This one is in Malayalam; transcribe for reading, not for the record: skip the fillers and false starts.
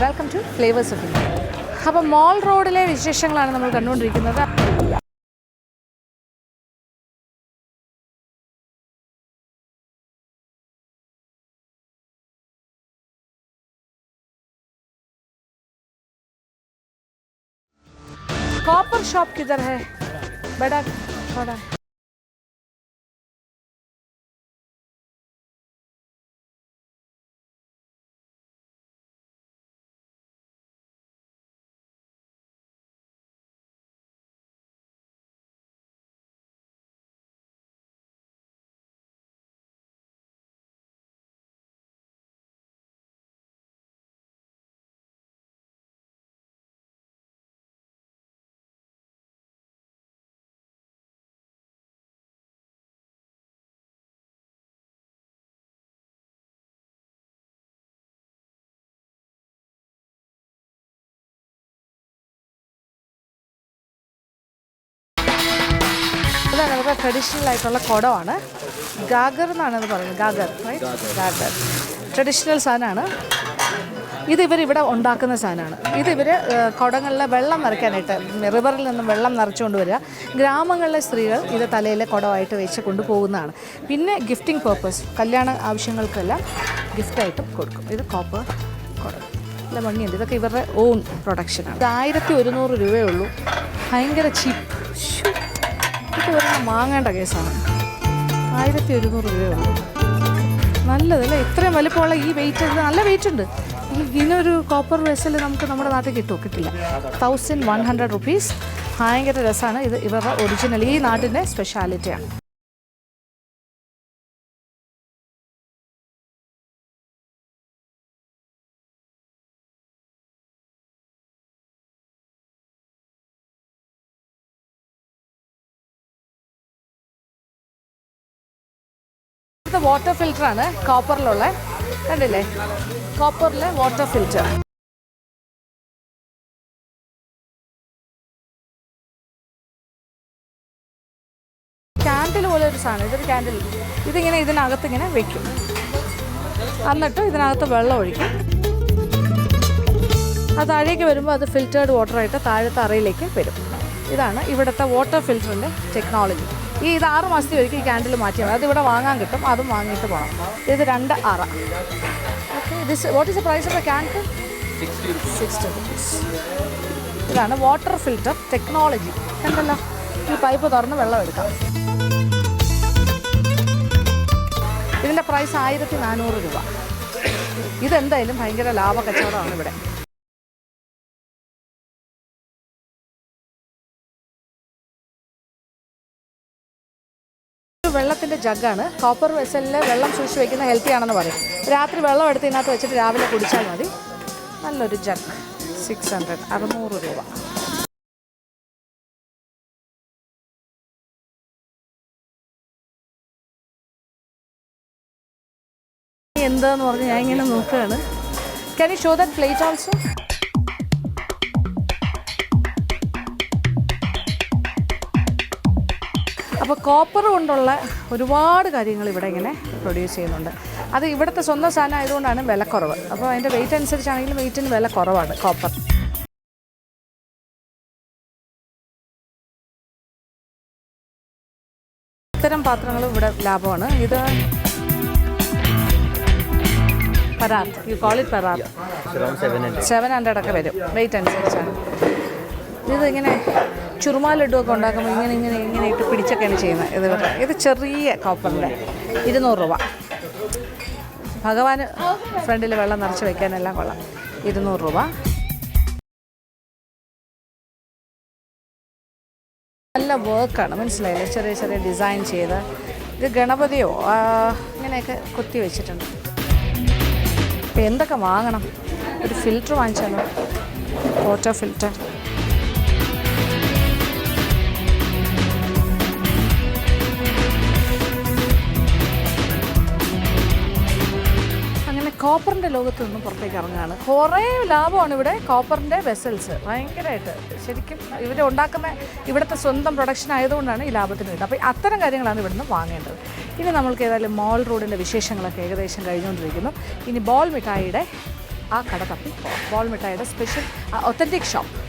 Welcome to flavours of India. അപ്പോൾ മോൾ റോഡിലെ വിശേഷങ്ങളാണ് നമ്മൾ കണ്ടുകൊണ്ടിരിക്കുന്നത്. कॉपर शॉप किधर है? बड़ा थोड़ा ഇതാണ് നമ്മുടെ ട്രഡീഷണൽ ആയിട്ടുള്ള കുടമാണ്. ഗാഗർ എന്നാണ് പറയുന്നത്. ഗാഗർ ഗാഗർ ട്രഡീഷണൽ സാധനമാണ്. ഇതിവരിവിടെ ഉണ്ടാക്കുന്ന സാധനമാണ്. ഇതിവർ കുടങ്ങളിലെ വെള്ളം നിറയ്ക്കാനായിട്ട് റിവറിൽ നിന്നും വെള്ളം നിറച്ചുകൊണ്ട് വരിക. ഗ്രാമങ്ങളിലെ സ്ത്രീകൾ ഇത് തലയിൽ കുടമായിട്ട് വെച്ച് കൊണ്ടുപോകുന്നതാണ്. പിന്നെ ഗിഫ്റ്റിംഗ് പർപ്പസ്, കല്യാണ ആവശ്യങ്ങൾക്കെല്ലാം ഗിഫ്റ്റായിട്ടും കൊടുക്കും. ഇത് കോപ്പർ കുട, നല്ല ഭംഗിയുണ്ട്. ഇതൊക്കെ ഇവരുടെ ഓൺ പ്രൊഡക്ഷനാണ്. ഇത് 1100 രൂപയേ ഉള്ളൂ. ഭയങ്കര ചീപ്പ്. ഇത് വരുന്ന വാങ്ങേണ്ട കേസാണ്. 1100 രൂപയേ ഉള്ളൂ. നല്ലതല്ലേ? ഇത്രയും വലിപ്പമുള്ള ഈ വെയിറ്റ്, നല്ല വെയിറ്റ് ഉണ്ട്. ഇതിനൊരു കോപ്പർ വെസൽ നമുക്ക് നമ്മുടെ നാട്ടിൽ കിട്ടില്ല. 1100 റുപ്പീസ്. ഭയങ്കര രസമാണ്. ഇത് ഇവരുടെ ഒറിജിനൽ, ഈ നാട്ടിൻ്റെ സ്പെഷ്യാലിറ്റിയാണ്. വാട്ടർ ഫിൽറ്ററാണ് കോപ്പറിലുള്ള, കണ്ടില്ലേ? കോപ്പറിലെ വാട്ടർ ഫിൽറ്റർ. ക്യാൻഡിൽ പോലെ ഒരു സാധനം. ഇതൊരു ക്യാൻഡിൽ. ഇതിങ്ങനെ ഇതിനകത്ത് ഇങ്ങനെ വെക്കും. എന്നിട്ട് ഇതിനകത്ത് വെള്ളം ഒഴിക്കും. അത് താഴേക്ക് വരുമ്പോൾ അത് ഫിൽറ്റേർഡ് വാട്ടറായിട്ട് താഴത്തെ അറയിലേക്ക് വരും. ഇതാണ് ഇവിടുത്തെ വാട്ടർ ഫിൽറ്ററിൻ്റെ ടെക്നോളജി. ഇത് 6 മാസത്തിൽ ഒരിക്കൽ ഈ ക്യാൻഡിൽ മാറ്റിയാൽ മതി. അതിവിടെ വാങ്ങാൻ കിട്ടും. അതും വാങ്ങിയിട്ട് പോകണം. ഇത് 2 അറ. Okay, what is the price of the candle? 60 rupees. ഇതാണ് വാട്ടർ ഫിൽറ്റർ ടെക്നോളജി. കണ്ടല്ലോ, ഈ പൈപ്പ് തുറന്ന് വെള്ളം എടുക്കാം. ഇതിൻ്റെ പ്രൈസ് 1400 രൂപ. ഇതെന്തായാലും ഭയങ്കര ലാഭ കച്ചവടമാണ് ഇവിടെ. വെള്ളത്തിൻ്റെ ജഗ്ഗാണ്. കോപ്പർ വെസലിൽ വെള്ളം സൂക്ഷിച്ച് വയ്ക്കുന്ന ഹെൽത്തി ആണെന്ന് പറയും. രാത്രി വെള്ളം എടുത്ത് ഇതിനകത്ത് വെച്ചിട്ട് രാവിലെ കുടിച്ചാൽ മതി. നല്ലൊരു ജഗ്. 600 രൂപ. എന്താന്ന് പറഞ്ഞ് ഞാൻ ഇങ്ങനെ നോക്കുകയാണ്. Can you show that plate also? അപ്പോൾ കോപ്പർ കൊണ്ടുള്ള ഒരുപാട് കാര്യങ്ങൾ ഇവിടെ ഇങ്ങനെ പ്രൊഡ്യൂസ് ചെയ്യുന്നുണ്ട്. അത് ഇവിടുത്തെ സ്വന്തം സാധനം ആയതുകൊണ്ടാണ് വില കുറവ്. അപ്പോൾ അതിൻ്റെ വെയിറ്റ് അനുസരിച്ചാണെങ്കിലും വെയിറ്റിന് വില കുറവാണ് കോപ്പർ. ഇത്തരം പാത്രങ്ങളും ഇവിടെ ലാഭമാണ്. ഇത് പരാത്ത്, യു കോൾ ഇറ്റ് പരാത്ത്. 700 ഒക്കെ വരും വെയിറ്റ് അനുസരിച്ചാണ്. ഇതിങ്ങനെ ചുറുമാ ലഡുവൊക്കെ ഉണ്ടാക്കുമ്പോൾ ഇങ്ങനെ ഇട്ട് പിടിച്ചൊക്കെയാണ് ചെയ്യുന്നത്. ഇത് ചെറിയ കോപ്പറിൻ്റെ 200 രൂപ. ഭഗവാന് ഫ്രണ്ടിൽ വെള്ളം നിറച്ച് വയ്ക്കാനെല്ലാം കൊള്ളാം. 200 രൂപ. നല്ല വർക്കാണ്, മനസ്സിലായില്ലേ? ചെറിയ ചെറിയ ഡിസൈൻ ചെയ്ത്. ഇത് ഗണപതിയോ ഇങ്ങനെയൊക്കെ കൊത്തി വെച്ചിട്ടുണ്ട്. അപ്പോൾ എന്തൊക്കെ വാങ്ങണം? ഒരു ഫിൽറ്റർ വാങ്ങിച്ചാലോ? Water filter. കോപ്പറിൻ്റെ ലോകത്ത് നിന്നും പുറത്തേക്ക് ഇറങ്ങുകയാണ്. കുറേ ലാഭമാണ് ഇവിടെ കോപ്പറിൻ്റെ വെസൽസ്. ഭയങ്കരമായിട്ട് ശരിക്കും ഇവർ ഉണ്ടാക്കുന്ന ഇവിടുത്തെ സ്വന്തം പ്രൊഡക്ഷൻ ആയതുകൊണ്ടാണ് ഈ ലാഭത്തിന് കിട്ടുന്നത്. അപ്പോൾ അത്തരം കാര്യങ്ങളാണ് ഇവിടുന്ന് വാങ്ങേണ്ടത്. ഇനി നമ്മൾക്ക് ഏതായാലും മോൾ റോഡിൻ്റെ വിശേഷങ്ങളൊക്കെ ഏകദേശം കഴിഞ്ഞുകൊണ്ടിരിക്കുന്നു. ഇനി ബോൾ മിഠായിയുടെ ആ കട തപ്പി ബോൾ മിഠായിയുടെ സ്പെഷ്യൽ ഒത്തൻറ്റിക് ഷോപ്പ്